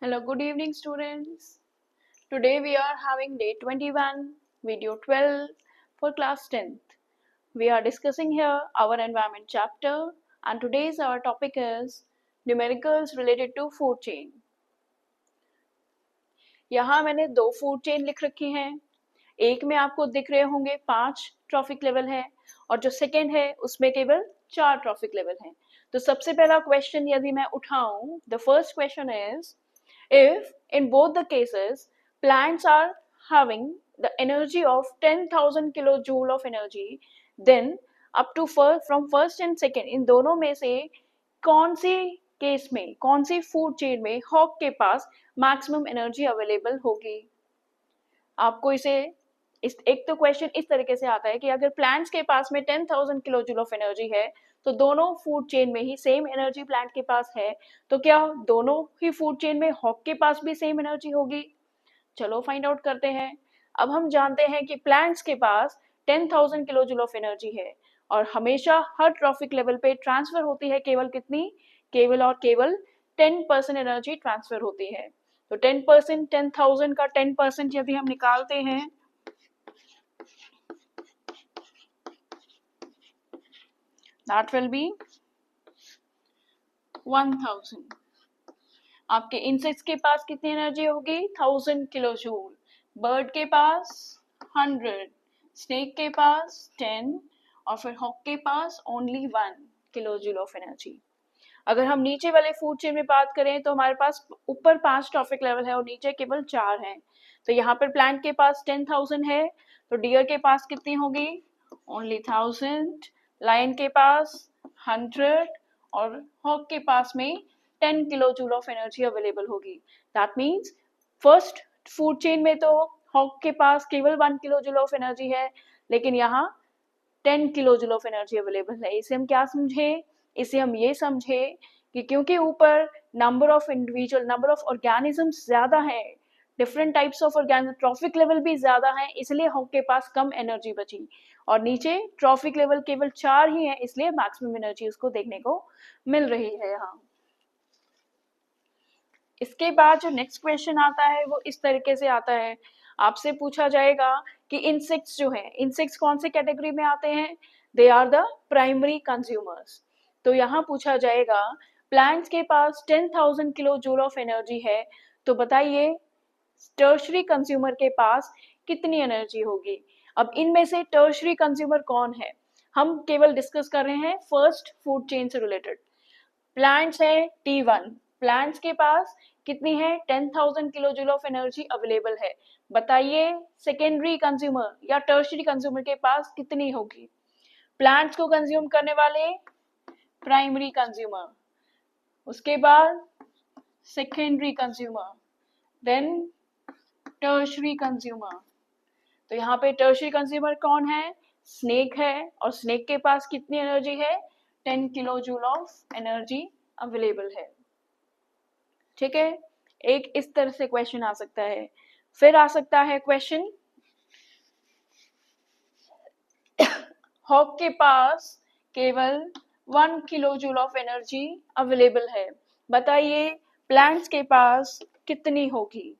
Hello, good evening, students. Today we are having day 21, video 12 for class 10th. We are discussing here our environment chapter, and today's our topic is numericals related to food chain. यहाँ मैंने दो food chain लिख रखी हैं. एक में आपको दिख रहे होंगे 5 ट्रॉफिक लेवल है और जो सेकेंड है उसमें केवल 4 ट्रॉफिक लेवल हैं. तो सबसे पहला क्वेश्चन यदि मैं उठाऊं, the first question is if in both the cases plants are having the energy of 10,000 kilojoule of energy, then up to from first and second इन दोनों में से कौन सी केस में, कौन सी फूड चेन में हॉक के पास मैक्सिमम एनर्जी अवेलेबल होगी. आपको इसे एक तो क्वेश्चन इस तरीके से आता है कि अगर प्लांट्स के पास में 10,000 किलोजूल ऑफ एनर्जी है तो दोनों फूड चेन में ही सेम एनर्जी प्लांट के पास है, तो क्या दोनों ही फूड चेन में हॉक के पास भी सेम एनर्जी होगी? चलो फाइंड आउट करते हैं. अब हम जानते हैं कि प्लांट्स के पास 10,000 किलोजूल ऑफ एनर्जी है और हमेशा हर ट्रॉफिक लेवल पे ट्रांसफर होती है केवल कितनी, केवल और केवल 10% एनर्जी ट्रांसफर होती है. तो 10%, 10,000 का 10% यदि हम निकालते हैं that will be 1000. आपके इंसेक्ट्स के पास कितनी एनर्जी होगी? 1000 किलोजूल. बर्ड के पास 100, स्नेक के पास 10 और फिर हॉक के पास ओनली 1 किलोजूल ऑफ एनर्जी. अगर हम नीचे वाले फूड चेन में बात करें तो हमारे पास ऊपर 5 ट्रॉफिक लेवल है और नीचे केवल 4 हैं. तो यहाँ पर प्लांट के पास 10,000 है तो डियर के पास कितनी होगी? ओनली 1000. लायन के पास 100 और हॉक के पास में 10 किलोजूल ऑफ एनर्जी अवेलेबल होगी. That means first food chain में तो हॉक के पास केवल 1 किलोजूल ऑफ एनर्जी है, लेकिन यहाँ 10 किलोजूल ऑफ एनर्जी अवेलेबल है. इसे हम क्या समझे? इसे हम ये समझे कि क्योंकि ऊपर number of individual, number of organisms ज्यादा है, different types of organism, trophic level भी ज्यादा है, इसलिए हॉक के पास कम एनर्जी बची. और नीचे ट्रॉफिक लेवल केवल 4 ही है, इसलिए मैक्सिमम एनर्जी उसको देखने को मिल रही है यहाँ. इसके बाद जो नेक्स्ट क्वेश्चन आता है वो इस तरीके से आता है. आपसे पूछा जाएगा कि इंसेक्ट्स जो हैं, इंसेक्ट्स कौन से कैटेगरी में आते हैं? They are the primary consumers. तो यहाँ पूछा जाएगा प्लांट्स के पास 10,000 किलो जूल ऑफ एनर्जी है, तो बताइए टर्शरी कंज्यूमर के पास कितनी एनर्जी होगी. अब इनमें से टर्शरी कंज्यूमर कौन है? हम केवल डिस्कस कर रहे हैं फर्स्ट फूड चेन से रिलेटेड. प्लांट्स है T1, प्लांट्स के पास कितनी है? 10,000 kilo joule of energy available है. बताइए सेकेंडरी कंज्यूमर या टर्शरी कंज्यूमर के पास कितनी होगी? प्लांट्स को कंज्यूम करने वाले प्राइमरी कंज्यूमर, उसके बाद secondary consumer, then tertiary consumer. तो यहाँ पे टर्शरी कंज्यूमर कौन है? स्नेक है और स्नेक के पास कितनी एनर्जी है? 10 kilo joule of energy available है. ठीक है, एक इस तरह से क्वेश्चन आ सकता है. फिर आ सकता है क्वेश्चन हॉक के पास केवल 1 kilo joule of energy available है, बताइए प्लांट्स के पास कितनी होगी?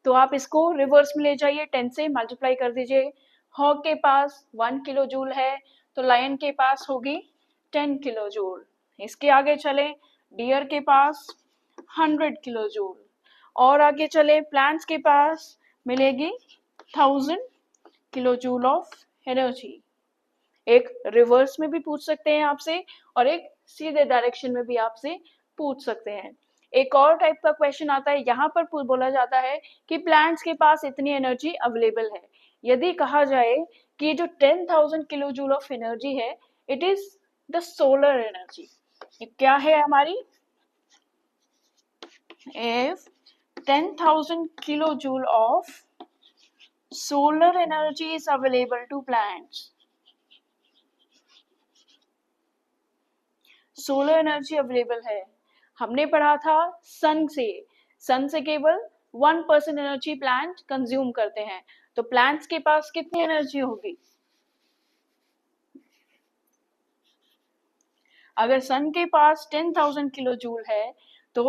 तो आप इसको रिवर्स में ले जाइए, 10 से मल्टीप्लाई कर दीजिए. हॉक के पास 1 किलो जूल है तो लायन के पास होगी 10 किलो जूल. इसके आगे चले, डियर के पास 100 किलो जूल. और आगे चले, प्लांट्स के पास मिलेगी 1000 किलो जूल ऑफ एनर्जी. एक रिवर्स में भी पूछ सकते हैं आपसे और एक सीधे डायरेक्शन में भी आपसे पूछ सकते हैं. एक और टाइप का क्वेश्चन आता है, यहाँ पर बोला जाता है कि प्लांट्स के पास इतनी एनर्जी अवेलेबल है. यदि कहा जाए कि जो 10,000 किलो जूल ऑफ एनर्जी है, it is the solar energy. क्या है हमारी? If 10,000 kilo joule of solar energy is available to plants, solar energy available है. हमने पढ़ा था सन से केवल 1% एनर्जी प्लांट कंज्यूम करते हैं, तो प्लांट्स के पास कितनी एनर्जी होगी? अगर सन के पास 10,000 किलो जूल है तो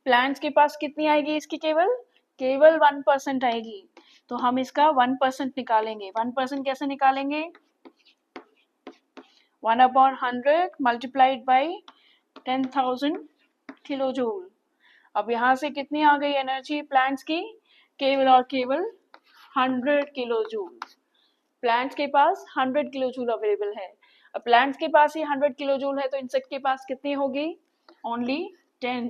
प्लांट्स के पास कितनी आएगी इसकी? केवल 1% आएगी। तो हम इसका 1% निकालेंगे। 1% कैसे निकालेंगे? 1/100 मल्टीप्लाइड बाई 10,000 किलोजूल। अब यहाँ से कितनी आ गई एनर्जी प्लांट्स की? केवल और केवल 100 किलोजूल। प्लांट्स के पास 100 किलोजूल अवेलेबल है। अब प्लांट्स के पास ही 100 किलोजूल है तो इंसेक्ट के पास कितनी होगी? ओनली 10।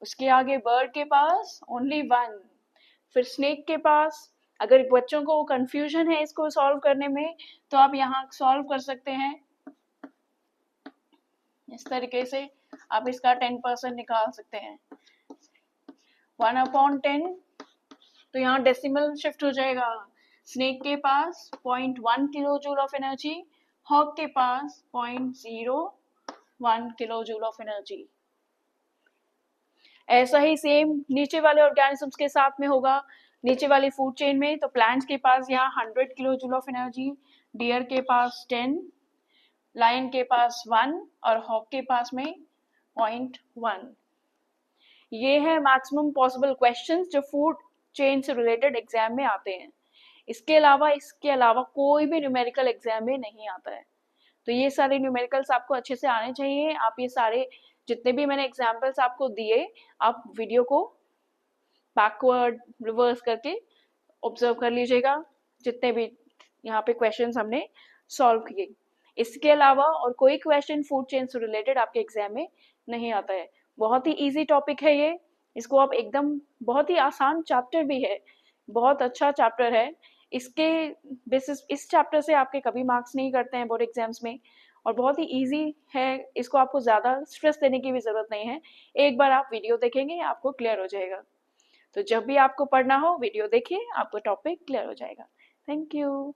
उसके आगे बर्ड के पास ओनली 1। फिर स्नेक के पास, अगर बच्चों को कंफ्यूजन है इसको सॉल्व करने में तो आप यहाँ सॉल्व कर सकते हैं इस तरीके से। आप इसका 10% निकाल सकते हैं। 1/10 तो यहाँ डेसिमल शिफ्ट हो जाएगा। स्नेक के पास 0.1 kilo joule of energy, hawk के पास 0.01 किलो जूल ऑफ एनर्जी। ऐसा ही सेम नीचे वाले ऑर्गेनिजम्स के साथ में होगा। नीचे वाली फूड चेन में तो प्लांट्स के पास यहाँ 100 kilo joule of energy, deer के पास 10, लायन के पास 1 और हॉक के पास में 0.1। ये है मैक्सिमम पॉसिबल क्वेश्चंस जो फूड चेन से रिलेटेड एग्जाम में आते हैं। इसके अलावा कोई भी न्यूमेरिकल एग्जाम में नहीं आता है। तो ये सारे न्यूमेरिकल्स आपको अच्छे से आने चाहिए। आप ये सारे जितने भी मैंने एग्जाम्पल्स आपको दिए, आप वीडियो को बैकवर्ड रिवर्स करके ऑब्जर्व कर लीजिएगा, जितने भी यहाँ पे क्वेश्चंस हमने सॉल्व किए। इसके अलावा और कोई क्वेश्चन फूड चेन से रिलेटेड आपके एग्जाम में नहीं आता है। बहुत ही इजी टॉपिक है ये। इसको आप एकदम, बहुत ही आसान चैप्टर भी है, बहुत अच्छा चैप्टर है। इसके बेसिस इस चैप्टर से आपके कभी मार्क्स नहीं करते हैं बोर्ड एग्जाम्स में, और बहुत ही इजी है। इसको आपको ज़्यादा स्ट्रेस देने की भी ज़रूरत नहीं है। एक बार आप वीडियो देखेंगे आपको क्लियर हो जाएगा। तो जब भी आपको पढ़ना हो वीडियो देखिए, आपको टॉपिक क्लियर हो जाएगा। Thank you.